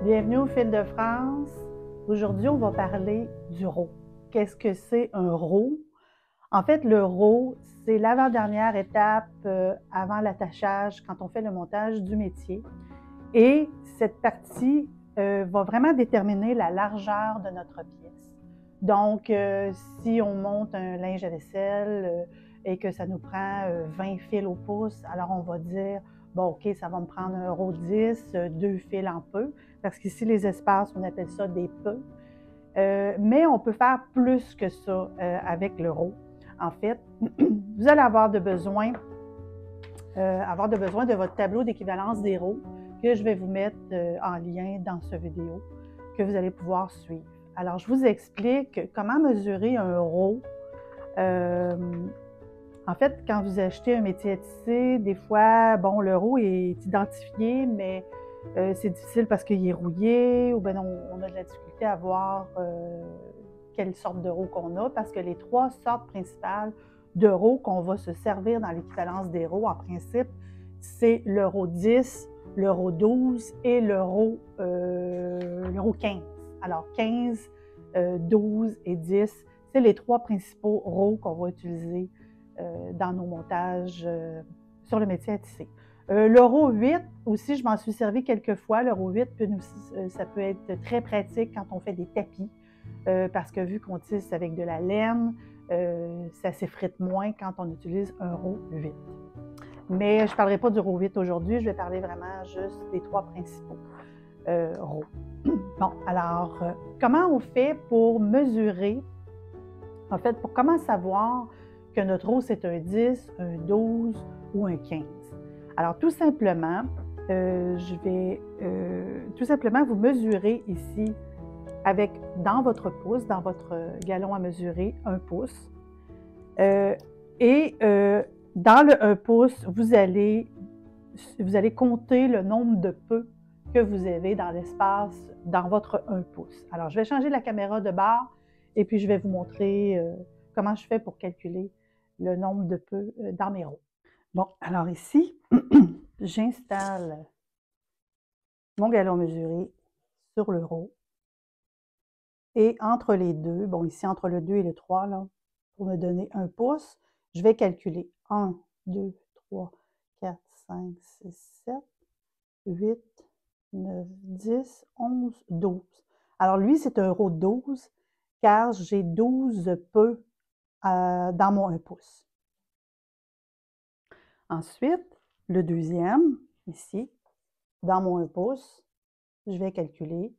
Bienvenue au Fil de France. Aujourd'hui, on va parler du row. Qu'est-ce que c'est un row? En fait, le row, c'est l'avant-dernière étape avant l'attachage quand on fait le montage du métier. Et cette partie va vraiment déterminer la largeur de notre pièce. Donc, si on monte un linge à vaisselle et que ça nous prend 20 fils au pouce, alors on va dire, bon, OK, ça va me prendre un row 10, 2 fils en peu, parce qu'ici, les espaces, on appelle ça des peu. Mais on peut faire plus que ça avec le row. En fait, vous allez avoir besoin de votre tableau d'équivalence des rows que je vais vous mettre en lien dans cette vidéo que vous allez pouvoir suivre. Alors, je vous explique comment mesurer un row. En fait, quand vous achetez un métier à tisser, des fois, bon, le row est identifié, mais c'est difficile parce qu'il est rouillé ou bien on a de la difficulté à voir quelle sorte de row qu'on a parce que les trois sortes principales de row qu'on va se servir dans l'équivalence des rows, en principe, c'est le row 10, le row 12 et le row 15. Alors, 15, 12 et 10, c'est les trois principaux rows qu'on va utiliser dans nos montages sur le métier à tisser. Le row 8, aussi, je m'en suis servi quelques fois. Le row 8, ça peut être très pratique quand on fait des tapis, parce que vu qu'on tisse avec de la laine, ça s'effrite moins quand on utilise un row 8. Mais je ne parlerai pas du row 8 aujourd'hui, je vais parler vraiment juste des trois principaux rows. Bon, alors, comment on fait pour mesurer, en fait, pour comment savoir que notre row, c'est un 10, un 12 ou un 15? Alors, tout simplement, je vais tout simplement vous mesurer ici avec, dans votre pouce, dans votre galon à mesurer, 1 pouce. Dans le 1 pouce, vous allez compter le nombre de peu que vous avez dans l'espace dans votre 1 pouce. Alors, je vais changer la caméra de bord et puis je vais vous montrer comment je fais pour calculer le nombre de peu dans mes rows. Bon, alors ici, j'installe mon galon mesuré sur le row. Et entre les deux, bon ici entre le 2 et le 3, là, pour me donner 1 pouce, je vais calculer 1, 2, 3, 4, 5, 6, 7, 8, 9, 10, 11, 12. Alors lui, c'est un row 12 car j'ai 12 peu dans mon 1 pouce. Ensuite, le deuxième, ici, dans mon 1 pouce, je vais calculer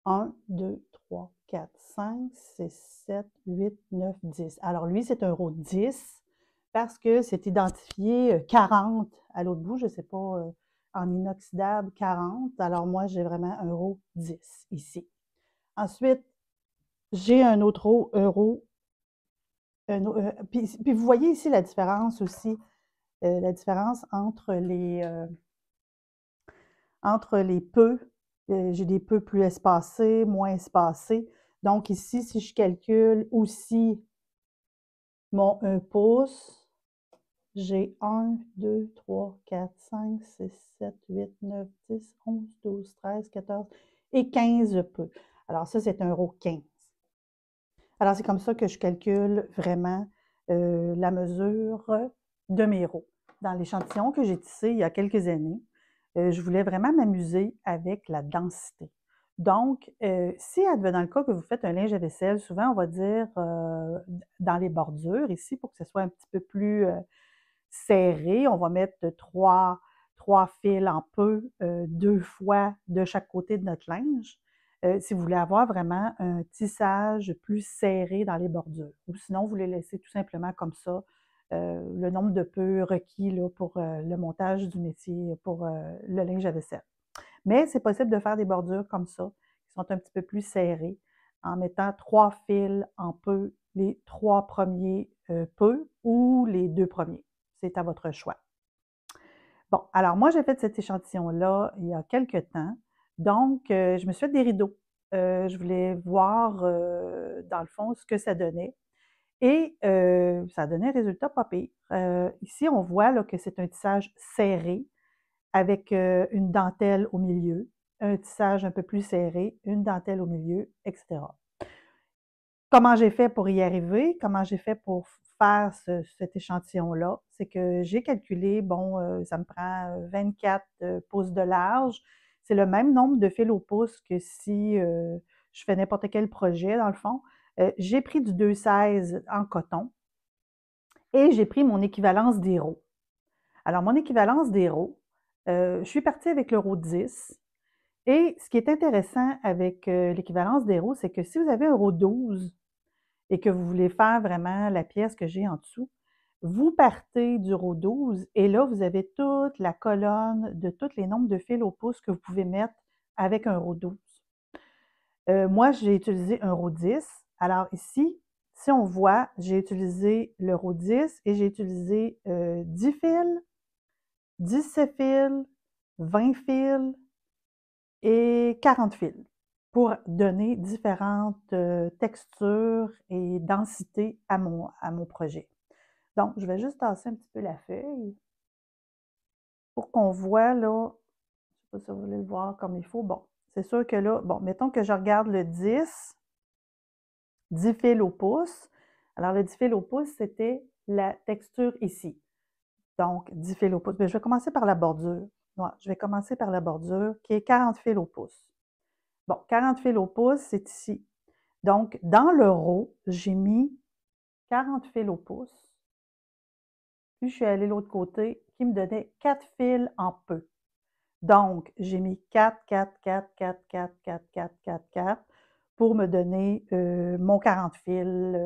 1, 2, 3, 4, 5, 6, 7, 8, 9, 10. Alors lui, c'est un row 10 parce que c'est identifié 40 à l'autre bout, je ne sais pas, en inoxydable 40. Alors moi, j'ai vraiment un row 10 ici. Ensuite, j'ai un autre row, puis vous voyez ici la différence aussi, la différence entre les peu. J'ai des peu plus espacés, moins espacés. Donc ici, si je calcule aussi mon 1 pouce, j'ai 1, 2, 3, 4, 5, 6, 7, 8, 9, 10, 11, 12, 13, 14 et 15 peu. Alors ça, c'est un row 15. Alors c'est comme ça que je calcule vraiment la mesure de mes rows. Dans l'échantillon que j'ai tissé il y a quelques années, je voulais vraiment m'amuser avec la densité. Donc, si advenant le cas que vous faites un linge à vaisselle, souvent on va dire dans les bordures ici, pour que ce soit un petit peu plus serré, on va mettre trois fils en peu, 2 fois de chaque côté de notre linge. Si vous voulez avoir vraiment un tissage plus serré dans les bordures. Ou sinon, vous les laissez tout simplement comme ça, le nombre de peu requis là, pour le montage du métier, pour le linge à vaisselle. Mais c'est possible de faire des bordures comme ça, qui sont un petit peu plus serrées, en mettant 3 fils en peu, les 3 premiers peu ou les 2 premiers. C'est à votre choix. Bon, alors moi, j'ai fait cet échantillon-là il y a quelques temps. Donc, je me suis fait des rideaux. Je voulais voir, dans le fond, ce que ça donnait. Et ça a donné un résultat pas pire. Ici, on voit là, que c'est un tissage serré avec une dentelle au milieu. un tissage un peu plus serré, une dentelle au milieu, etc. Comment j'ai fait pour y arriver? Comment j'ai fait pour faire cet échantillon-là? C'est que j'ai calculé, bon, ça me prend 24 pouces de large. C'est le même nombre de fils au pouce que si je fais n'importe quel projet, dans le fond. J'ai pris du 2,16 en coton et j'ai pris mon équivalence d'Hérault. Alors, mon équivalence d'Hérault, je suis partie avec l'euro 10. Et ce qui est intéressant avec l'équivalence d'Hérault, c'est que si vous avez euro 12 et que vous voulez faire vraiment la pièce que j'ai en dessous, vous partez du euro 12 et là, vous avez toute la colonne de tous les nombres de fils au pouce que vous pouvez mettre avec un euro 12. Moi, j'ai utilisé un euro 10. Alors ici, si on voit, j'ai utilisé l'euro 10 et j'ai utilisé 10 fils, 17 fils, 20 fils et 40 fils pour donner différentes textures et densités à mon projet. Donc, je vais juste tasser un petit peu la feuille pour qu'on voit là, je ne sais pas si vous voulez le voir comme il faut. Bon, c'est sûr que là, bon, mettons que je regarde le 10 fils au pouce. Alors, le 10 fils au pouce, c'était la texture ici. Donc, 10 fils au pouce. Bien, je vais commencer par la bordure. Ouais, je vais commencer par la bordure qui est 40 fils au pouce. Bon, 40 fils au pouce, c'est ici. Donc, dans l'euro, j'ai mis 40 fils au pouce. Puis, je suis allée de l'autre côté, qui me donnait 4 fils en peu. Donc, j'ai mis 4, 4, 4, 4, 4, 4, 4, 4, 4 pour me donner mon 40 fils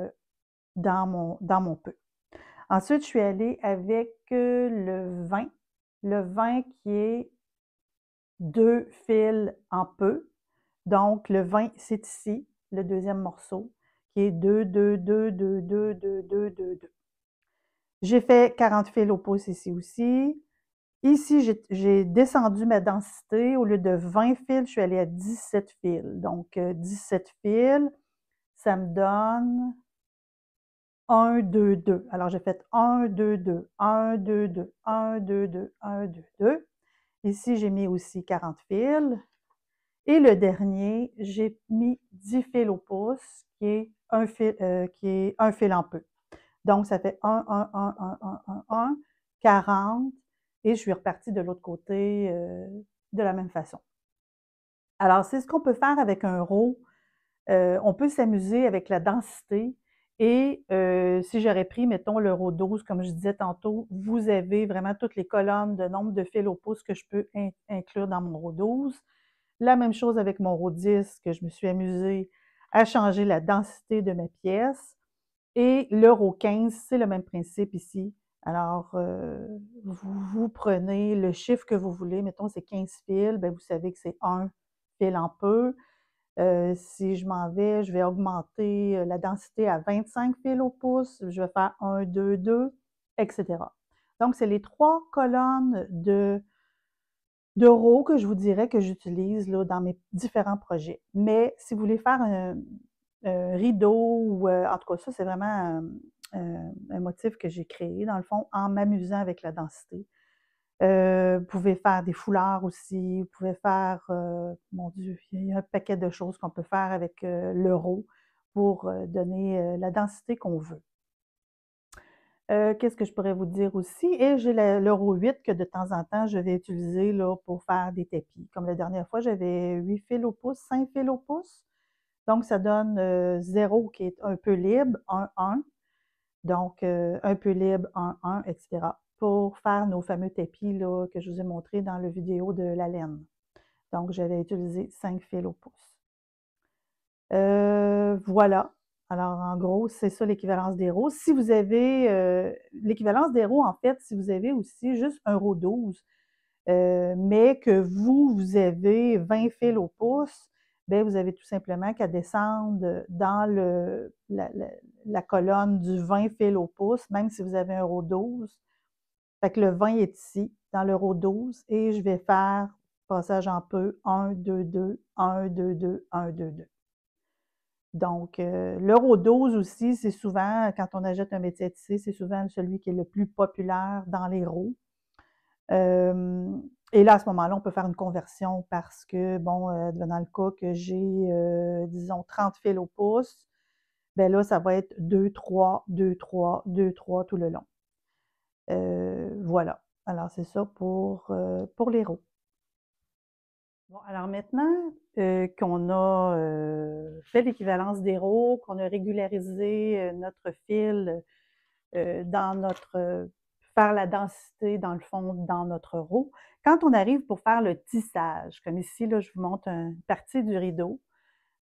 dans mon peu. Ensuite, je suis allée avec le 20. Le 20 qui est 2 fils en peu. Donc, le 20, c'est ici, le deuxième morceau, qui est 2, 2, 2, 2, 2, 2, 2, 2, 2. J'ai fait 40 fils au pouce ici aussi. Ici, j'ai descendu ma densité. Au lieu de 20 fils, je suis allée à 17 fils. Donc, 17 fils, ça me donne 1, 2, 2. Alors, j'ai fait 1, 2, 2, 1, 2, 2, 1, 2, 2, 1, 2, 2. Ici, j'ai mis aussi 40 fils. Et le dernier, j'ai mis 10 fils au pouce, qui est un fil en peu. Donc, ça fait 1, 1, 1, 1, 1, 1, 1, 40, et je suis repartie de l'autre côté de la même façon. Alors, c'est ce qu'on peut faire avec un row. On peut s'amuser avec la densité. Et si j'aurais pris, mettons, le row 12, comme je disais tantôt, vous avez vraiment toutes les colonnes de nombre de fils au pouce que je peux inclure dans mon row 12. La même chose avec mon row 10, que je me suis amusée à changer la densité de ma pièce. Et le row 15, c'est le même principe ici. Alors, vous prenez le chiffre que vous voulez, mettons c'est 15 fils, bien, vous savez que c'est un fil en peu. Si je m'en vais, je vais augmenter la densité à 25 fils au pouce, je vais faire 1, 2, 2, etc. Donc, c'est les 3 colonnes de rows que je vous dirais que j'utilise dans mes différents projets. Mais si vous voulez faire un rideau, ou en tout cas, ça, c'est vraiment un motif que j'ai créé, dans le fond, en m'amusant avec la densité. Vous pouvez faire des foulards aussi, vous pouvez faire, mon Dieu, il y a un paquet de choses qu'on peut faire avec l'euro pour donner la densité qu'on veut. Qu'est-ce que je pourrais vous dire aussi? Et j'ai l'euro 8 que de temps en temps, je vais utiliser là, pour faire des tapis. Comme la dernière fois, j'avais 8 fils au pouce, 5 fils au pouce. Donc, ça donne 0 qui est un peu libre, 1, 1. Donc, un peu libre, 1, 1, etc. pour faire nos fameux tapis là, que je vous ai montré dans la vidéo de la laine. Donc, j'avais utilisé 5 fils au pouce. Voilà. Alors, en gros, c'est ça l'équivalence des rows. Si vous avez l'équivalence des rows, en fait, si vous avez aussi juste un row 12, mais que vous avez 20 fils au pouce, bien, vous avez tout simplement qu'à descendre dans la colonne du 20 fils au pouce, même si vous avez un row 12. Fait que le 20 est ici, dans le row 12, et je vais faire passage en peu, 1, 2, 2, 1, 2, 2, 1, 2, 2. Donc, le row 12 aussi, c'est souvent, quand on achète un métier à tisser, c'est souvent celui qui est le plus populaire dans les rows. Et là, à ce moment-là, on peut faire une conversion parce que, bon, devenant le cas que j'ai, disons, 30 fils au pouce, ben là, ça va être 2, 3, 2, 3, 2, 3 tout le long. Voilà. Alors, c'est ça pour les roues. Bon, alors maintenant qu'on a fait l'équivalence des roues, qu'on a régularisé notre fil dans notre faire la densité, dans le fond, dans notre roue. Quand on arrive pour faire le tissage, comme ici, là, je vous montre une partie du rideau.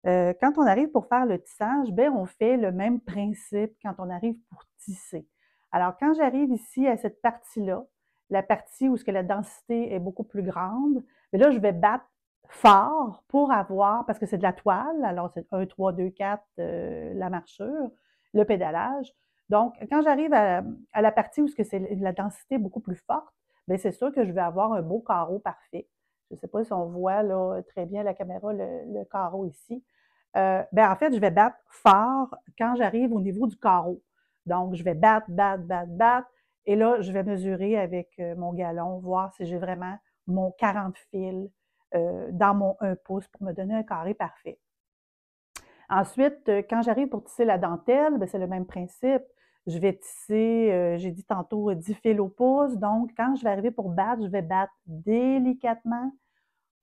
Quand on arrive pour faire le tissage, ben, on fait le même principe quand on arrive pour tisser. Alors, quand j'arrive ici à cette partie-là, la partie où ce que la densité est beaucoup plus grande, bien là, je vais battre fort pour avoir, parce que c'est de la toile, alors c'est 1, 3, 2, 4, la marchure, le pédalage. Donc, quand j'arrive à la partie où ce que c'est la densité beaucoup plus forte, bien, c'est sûr que je vais avoir un beau carreau parfait. Je ne sais pas si on voit là, très bien à la caméra le carreau ici. Ben, en fait, je vais battre fort quand j'arrive au niveau du carreau. Donc, je vais battre, battre, battre, battre. Et là, je vais mesurer avec mon galon, voir si j'ai vraiment mon 40 fils dans mon 1 pouce pour me donner un carré parfait. Ensuite, quand j'arrive pour tisser la dentelle, ben, c'est le même principe. Je vais tisser, j'ai dit tantôt, 10 fils au pouce. Donc, quand je vais arriver pour battre, je vais battre délicatement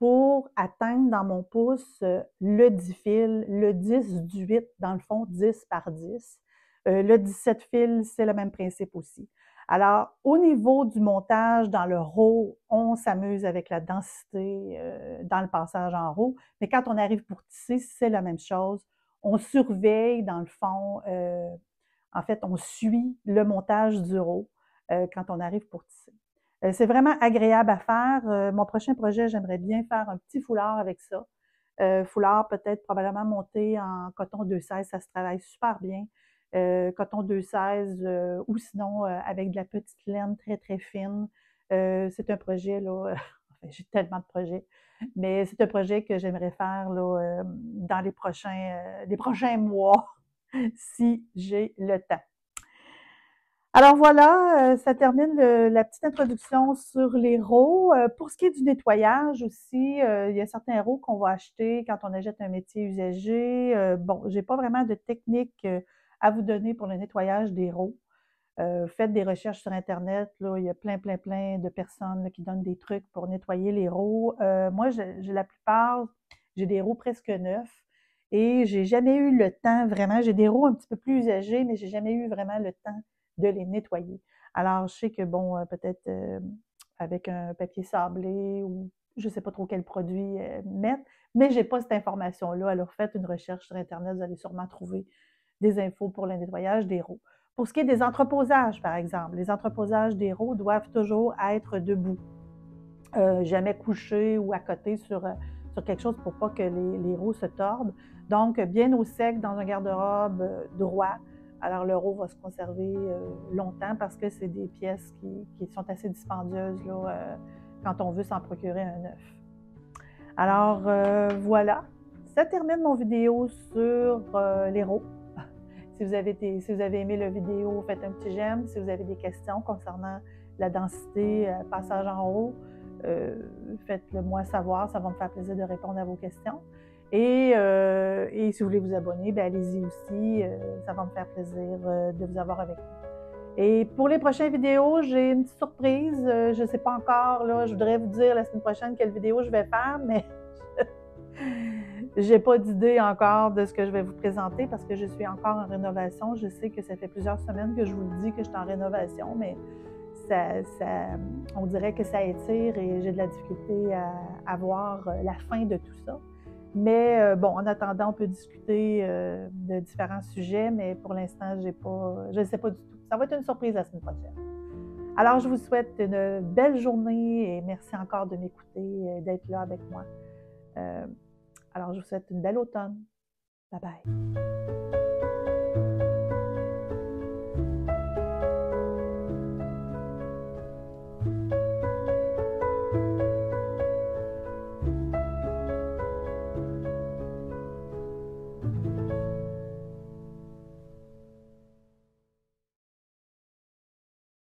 pour atteindre dans mon pouce le 10 fils, le 10 du 8, dans le fond, 10 par 10. Le 17 fils, c'est le même principe aussi. Alors, au niveau du montage dans le row, on s'amuse avec la densité dans le passage en row, mais quand on arrive pour tisser, c'est la même chose. On surveille, dans le fond, en fait, on suit le montage du row quand on arrive pour tisser. C'est vraiment agréable à faire. Mon prochain projet, j'aimerais bien faire un petit foulard avec ça. Foulard peut-être probablement monté en coton 216, ça se travaille super bien. Coton 216 ou sinon avec de la petite laine très, très fine. C'est un projet, là, enfin, j'ai tellement de projets, mais c'est un projet que j'aimerais faire là, dans les prochains mois, si j'ai le temps. Alors voilà, ça termine la petite introduction sur les rows. Pour ce qui est du nettoyage aussi, il y a certains rows qu'on va acheter quand on achète un métier usagé. Bon, j'ai pas vraiment de technique à vous donner pour le nettoyage des rows. Faites des recherches sur Internet, là, il y a plein, plein, plein de personnes là, qui donnent des trucs pour nettoyer les rows. Moi, j'ai la plupart, j'ai des rows presque neufs et j'ai jamais eu le temps vraiment. J'ai des rows un petit peu plus usagés, mais j'ai jamais eu vraiment le temps de les nettoyer. Alors, je sais que, bon, peut-être avec un papier sablé ou je ne sais pas trop quel produit mettre, mais je n'ai pas cette information-là. Alors, faites une recherche sur Internet, vous allez sûrement trouver des infos pour le nettoyage des rows. Pour ce qui est des entreposages, par exemple, les entreposages des rows doivent toujours être debout, jamais couchés ou à côté sur quelque chose pour pas que les rows se tordent. Donc, bien au sec dans un garde-robe droit. Alors, le row va se conserver longtemps parce que c'est des pièces qui sont assez dispendieuses là, quand on veut s'en procurer un neuf. Alors, voilà. Ça termine mon vidéo sur les rows. Si vous avez aimé la vidéo, faites un petit j'aime. Si vous avez des questions concernant la densité, passage en haut, faites-le moi savoir. Ça va me faire plaisir de répondre à vos questions. Et si vous voulez vous abonner, bien, allez-y aussi. Ça va me faire plaisir de vous avoir avec nous. Et pour les prochaines vidéos, j'ai une petite surprise. Je ne sais pas encore. Là, je voudrais vous dire la semaine prochaine quelle vidéo je vais faire, mais j'ai pas d'idée encore de ce que je vais vous présenter parce que je suis encore en rénovation. Je sais que ça fait plusieurs semaines que je vous le dis que je suis en rénovation, mais on dirait que ça étire et j'ai de la difficulté à voir la fin de tout ça. Mais bon, en attendant, on peut discuter de différents sujets, mais pour l'instant, je ne sais pas du tout. Ça va être une surprise la semaine prochaine. Alors, je vous souhaite une belle journée et merci encore de m'écouter et d'être là avec moi. Alors, je vous souhaite une belle automne. Bye bye.